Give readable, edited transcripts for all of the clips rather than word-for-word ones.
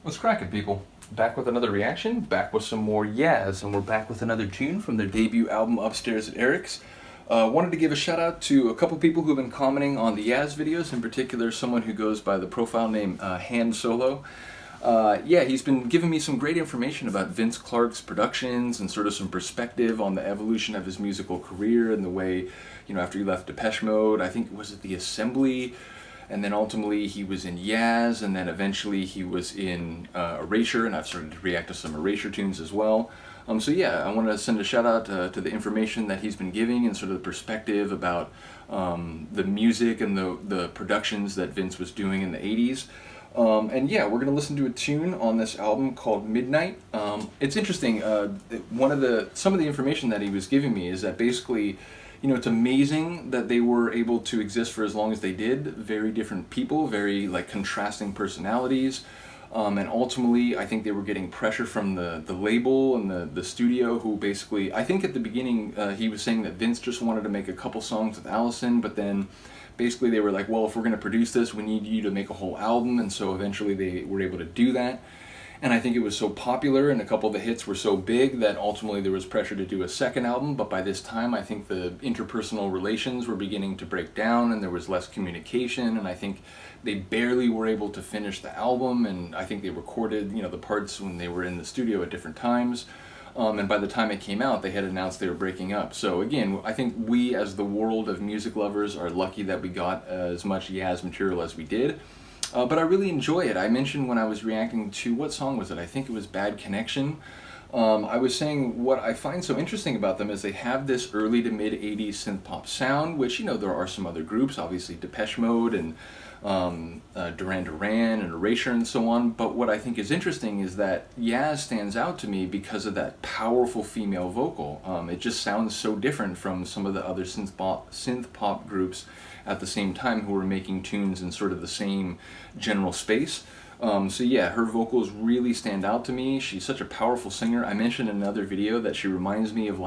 What's cracking, people? Back with another reaction, back with some more Yaz, and we're back with another tune from their debut album, Upstairs at Eric's. Wanted to give a shout out to a couple people who've been commenting on the Yaz videos, in particular someone who goes by the profile name Hand Solo. Yeah, he's been giving me some great information about Vince Clarke's productions and sort of some perspective on the evolution of his musical career and the way, after he left Depeche Mode, I think, was it The Assembly? And then ultimately he was in Yaz, and then eventually he was in Erasure, and I've started to react to some Erasure tunes as well. So yeah, I wanted to send a shout out to the information that he's been giving and sort of the perspective about the music and the productions that Vince was doing in the 80s. And yeah, we're going to listen to a tune on this album called Midnight. It's interesting, some of the information that he was giving me is that basically, it's amazing that they were able to exist for as long as they did. Very different people, very contrasting personalities. And ultimately, I think they were getting pressure from the label and the studio, who basically, I think at the beginning, he was saying that Vince just wanted to make a couple songs with Allison, but then basically they were like, well, if we're going to produce this, we need you to make a whole album, and so eventually they were able to do that. And I think it was so popular and a couple of the hits were so big that ultimately there was pressure to do a second album, but by this time I think the interpersonal relations were beginning to break down and there was less communication, and I think they barely were able to finish the album, and I think they recorded, the parts when they were in the studio at different times. And by the time it came out, they had announced they were breaking up. So again, I think we as the world of music lovers are lucky that we got as much Yaz material as we did. But I really enjoy it. I mentioned when I was reacting to, what song was it? I think it was Bad Connection. I was saying what I find so interesting about them is they have this early to mid 80s synth pop sound, which, there are some other groups, obviously Depeche Mode and Duran Duran and Erasure and so on. But what I think is interesting is that Yaz stands out to me because of that powerful female vocal. It just sounds so different from some of the other synth pop groups at the same time who were making tunes in sort of the same general space. So yeah, her vocals really stand out to me. She's such a powerful singer. I mentioned in another video that she reminds me of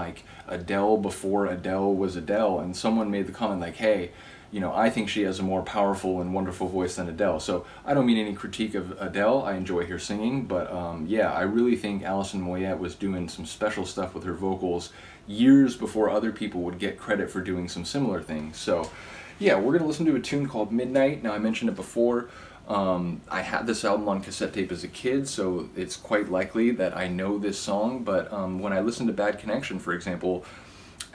Adele before Adele was Adele, and someone made the comment hey, I think she has a more powerful and wonderful voice than Adele. So I don't mean any critique of Adele. I enjoy her singing, but yeah, I really think Alison Moyet was doing some special stuff with her vocals years before other people would get credit for doing some similar things. So yeah, we're going to listen to a tune called Midnight. Now, I mentioned it before. I had this album on cassette tape as a kid, so it's quite likely that I know this song, but when I listened to Bad Connection, for example,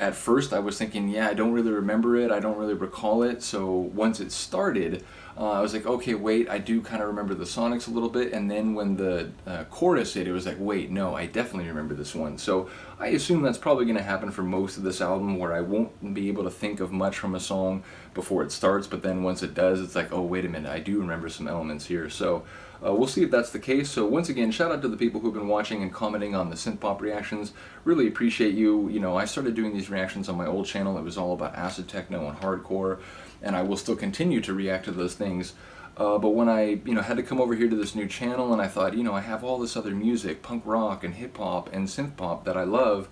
at first I was thinking, yeah, I don't really remember it, I don't really recall it, so once it started, I was like, okay, wait, I do kind of remember the sonics a little bit, and then when the chorus hit, it was like, wait, no, I definitely remember this one. So I assume that's probably going to happen for most of this album, where I won't be able to think of much from a song before it starts, but then once it does, it's like, oh, wait a minute, I do remember some elements here. So we'll see if that's the case. So once again, shout out to the people who've been watching and commenting on the synth pop reactions. Really appreciate you. I started doing these reactions on my old channel. It was all about acid techno and hardcore, and I will still continue to react to those things. But when I, had to come over here to this new channel, and I thought, I have all this other music, punk rock and hip hop and synth pop that I love,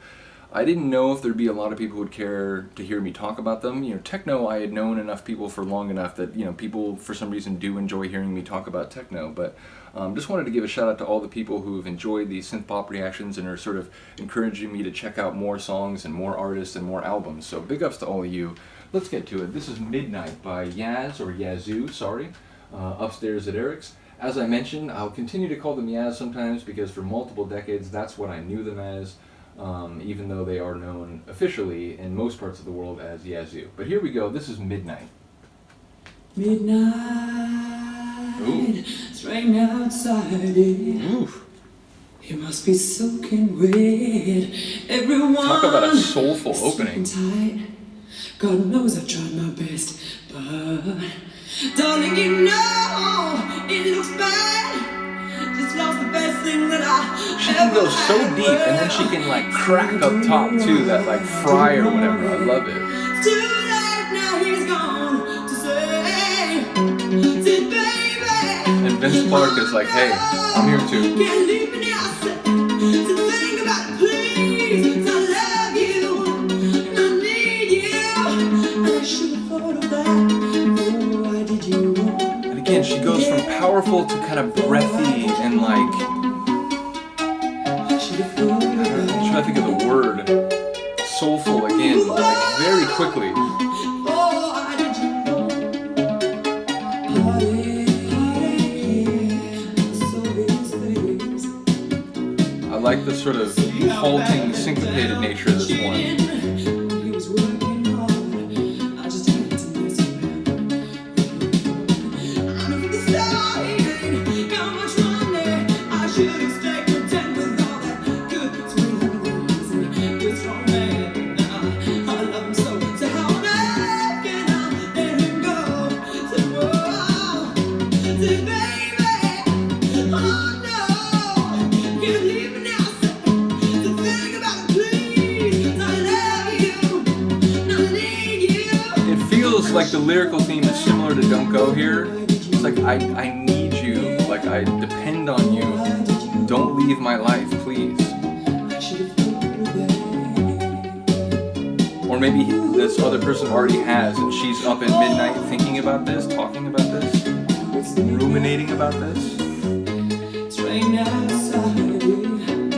I didn't know if there'd be a lot of people who would care to hear me talk about them. Techno, I had known enough people for long enough that, people for some reason do enjoy hearing me talk about techno. But just wanted to give a shout out to all the people who have enjoyed these synth pop reactions and are sort of encouraging me to check out more songs and more artists and more albums. So big ups to all of you. Let's get to it. This is Midnight by Yaz, or Yazoo, sorry, Upstairs at Eric's. As I mentioned, I'll continue to call them Yaz sometimes because for multiple decades that's what I knew them as. Even though they are known officially in most parts of the world as Yazoo. But here we go, this is Midnight. Midnight, Ooh. it's raining outside it. Oof. You must be soaking wet. Everyone, talk about a soulful opening. Tight. God knows I tried my best, but darling, it looks bad. Lost the best thing that she can go so deep, and then she can crack up top too, that fry or whatever. I love it. Now he's gone to say, baby, and Vince Clarke is like, hey, I'm here too. Can't leave me now, to think about it, please. I love you, and I need you, and I should have thought of that before I did you wrong. And again, she goes from power powerful to kind of breathy and like, I'm trying to think of the word, soulful again, like very quickly. I like the sort of halting, syncopated nature of this one. Like the lyrical theme is similar to Don't Go here. It's like I need you, like I depend on you. Don't leave my life, please. Or maybe this other person already has and she's up at midnight thinking about this, talking about this, ruminating about this.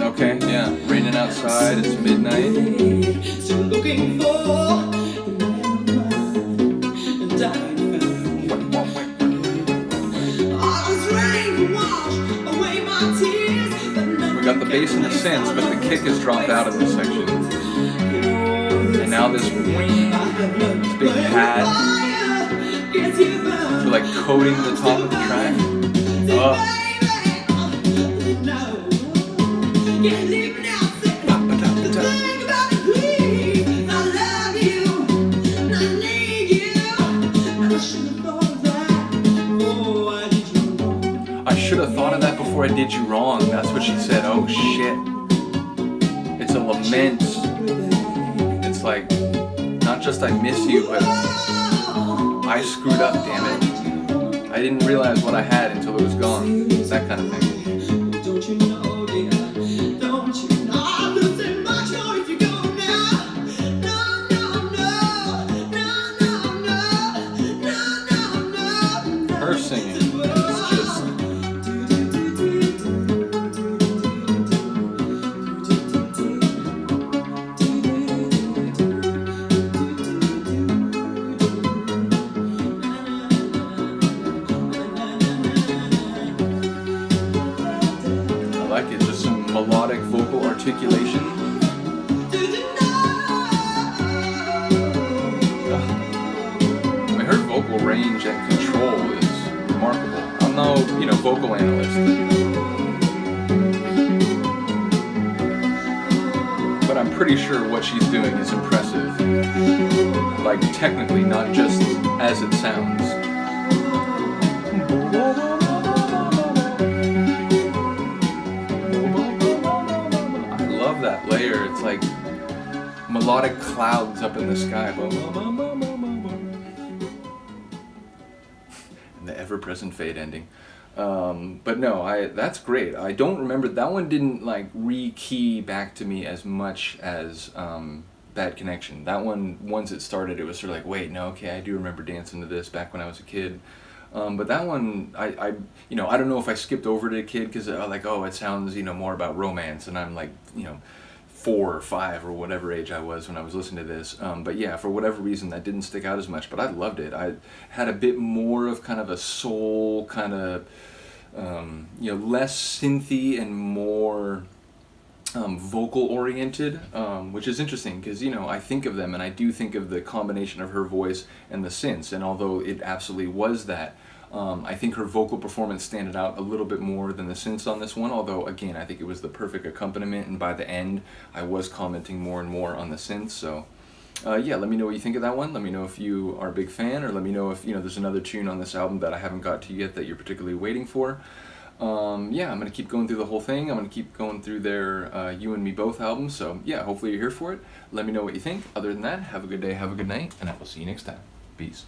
Okay, yeah, raining outside, it's midnight. Still looking for we got the bass and the synths, but the kick has dropped out of this section. And now this big pad. So like coating the top of the track. I should have thought of that before I did you wrong. That's what she said. Oh shit. It's a lament. It's like, not just I miss you, but I screwed up, damn it. I didn't realize what I had until it was gone. That kind of thing. Don't you know, dear? Don't you know? I'm losing my joy if you go now. No. Her singing is just. Melodic vocal articulation. I mean, her vocal range and control is remarkable. I'm no, vocal analyst. But I'm pretty sure what she's doing is impressive. Like, technically, not just as it sounds. That layer, it's like melodic clouds up in the sky. And the ever-present fade ending. But no, that's great. I don't remember, that one didn't like re-key back to me as much as Bad Connection. That one, once it started, it was sort of like, wait, no, okay, I do remember dancing to this back when I was a kid. But that one, I don't know if I skipped over to a kid because like, oh, it sounds, more about romance, and I'm like, 4 or 5 or whatever age I was when I was listening to this. But yeah, for whatever reason, that didn't stick out as much, but I loved it. I had a bit more of kind of a soul kind of, less synthy and more vocal oriented, which is interesting because I think of them and I do think of the combination of her voice and the synths, and although it absolutely was that, I think her vocal performance standed out a little bit more than the synths on this one, although again I think it was the perfect accompaniment, and by the end I was commenting more and more on the synths. So yeah, let me know what you think of that one. Let me know if you are a big fan, or let me know if there's another tune on this album that I haven't got to yet that you're particularly waiting for. Yeah, I'm going to keep going through the whole thing. I'm going to keep going through their You and Me Both albums. So yeah, hopefully you're here for it. Let me know what you think. Other than that, have a good day, have a good night, and I will see you next time. Peace.